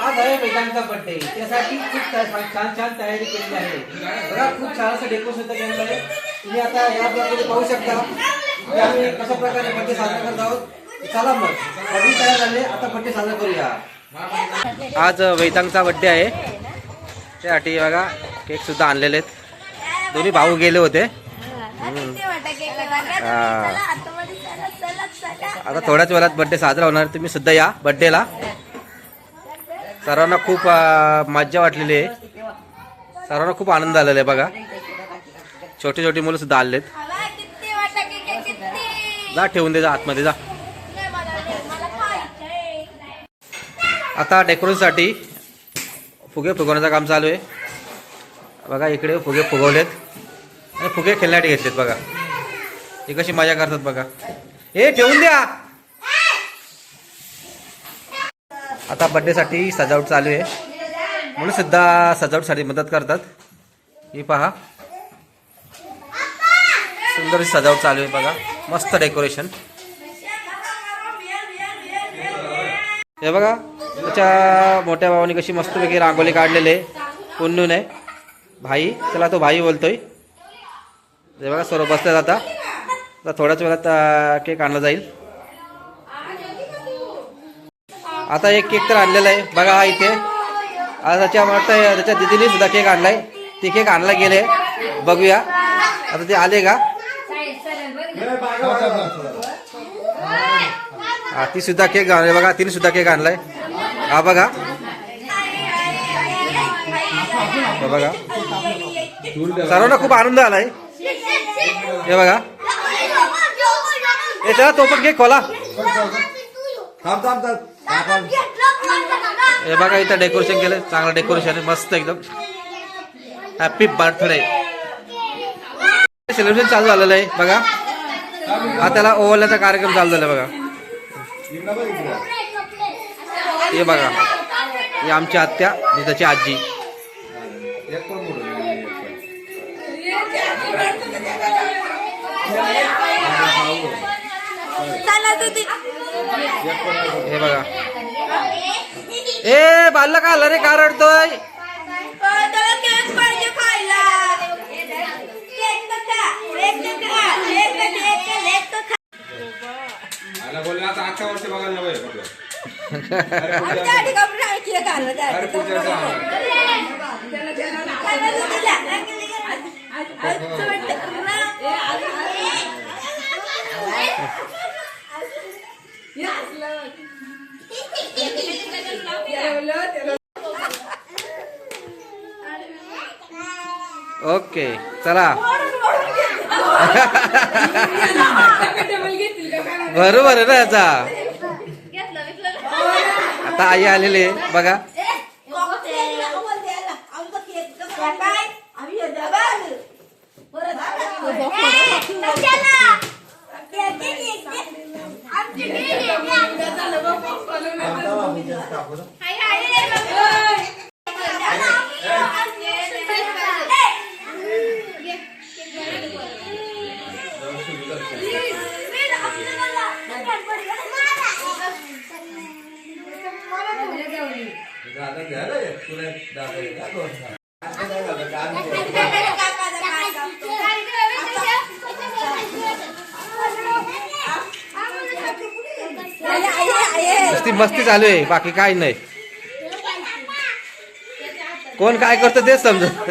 आज आहे वेदांचा बर्थडे, त्यासाठी खूप छान छान तयारी केलेली आहे बघा. खूप छान असं डेकोरेशन केलेलं आहे. तुम्ही आता या ब्लॉगमध्ये पाहू शकता की आम्ही कशा प्रकारे बर्थडे साजरा करत आहोत. चला मग बर्थडे तयार झाले, आता बर्थडे साजरा करूया. आज वेदांचा बर्थडे आहे, त्यासाठी बघा केक सुद्धा आणलेले आहेत. दोन्ही भाऊ गेले होते. आता थोड्याच वेळात बर्थडे साजरा होणार. तुम्ही सुद्धा या बर्थडेला. सर्वांना खूप मज्जा वाटलेली आहे, सर्वांना खूप आनंद आलेला आहे बघा. छोटी छोटी मुलं सुद्धा आलेत. जा ठेवून दे, जा आतमध्ये जा. आता डेकोरेशनसाठी फुगे फुगवण्याचं काम चालू आहे बघा. इकडे फुगे फुगवलेत आणि फुगे खेळण्यासाठी घेतलेत बघा. हे कशी मजा करतात बघा. हे ठेवून द्या. आता बर्थडेसाठी सजावट चालू आहे, म्हणून सुद्धा सजावटसाठी मदत करतात. ही पहा, सुंदर सजावट चालू आहे बघा. मस्त डेकोरेशन. हे बघा, त्याच्या मोठ्या भावाने कशी मस्तपैकी रांगोळी काढलेली आहे. पुन्नून आहे भाई, त्याला तो भाई बोलतोय. हे बघा सर्व बसतात. आता थोड्याच वेळात केक आणला जाईल. आता एक केक तर आणलेला आहे बघा इथे. आता त्याच्या दिदीने सुद्धा केक आणलाय. ते केक आणला गेले, बघूया आता ते आले का. ती सुद्धा केक आणले बघा. तिने सुद्धा केक आणलाय. हा बघा, बघा सर्वांना खूप आनंद आलाय. हे बघा, हे चला तो पण केक खोला. हे बघा इथं डेकोरेशन केलं, चांगलं डेकोरेशन आहे, मस्त एकदम. हॅपी बर्थडे सेलिब्रेशन चालू झालेलं आहे बघा. हा त्याला ओवाळण्याचा कार्यक्रम चालू झाला बघा. हे बघा, ही आमची आत्या आणि त्याची आजी. हे बघा, ए बालला का आला रे, का रडतोय. ओके चला. बरोबर आहे ना याचा. आता आई आलेली आहे बघा. मस्ती चालू आहे, बाकी काही नाही. कोण काय करतो तेच समजत.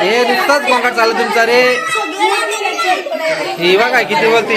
हे नुसताच गोंगाट चालू तुमचा रे. ही बघा किती बोलती.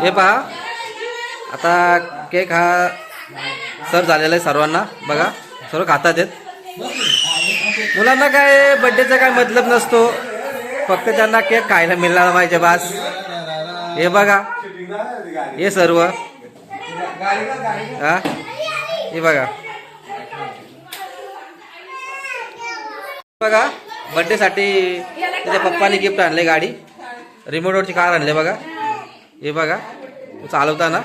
हे पहा आता केक हा सर्व झालेला आहे सर्वांना. बघा सर्व खातात आहेत. मुलांना काय बड्डेचा काय मतलब नसतो, फक्त त्यांना केक खायला मिळाला पाहिजे बास. हे बघा हे सर्व हा हे बघा बघा बड्डे साठी त्याच्या पप्पाने गिफ्ट आणले, गाडी रिमोटवरची कार आणले बघा. हे बघा चालवताना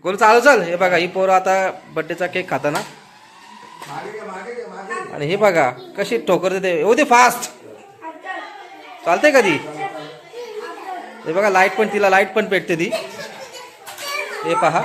कोण चालव चल. हे बघा ही पोरं आता बड्डेचा केक खाताना. आणि हे बघा कशी ठोकर देते, होते फास्ट चालते कधी. हे बघा लाईट पण तिला लाईट पण पेटते ती. हे पहा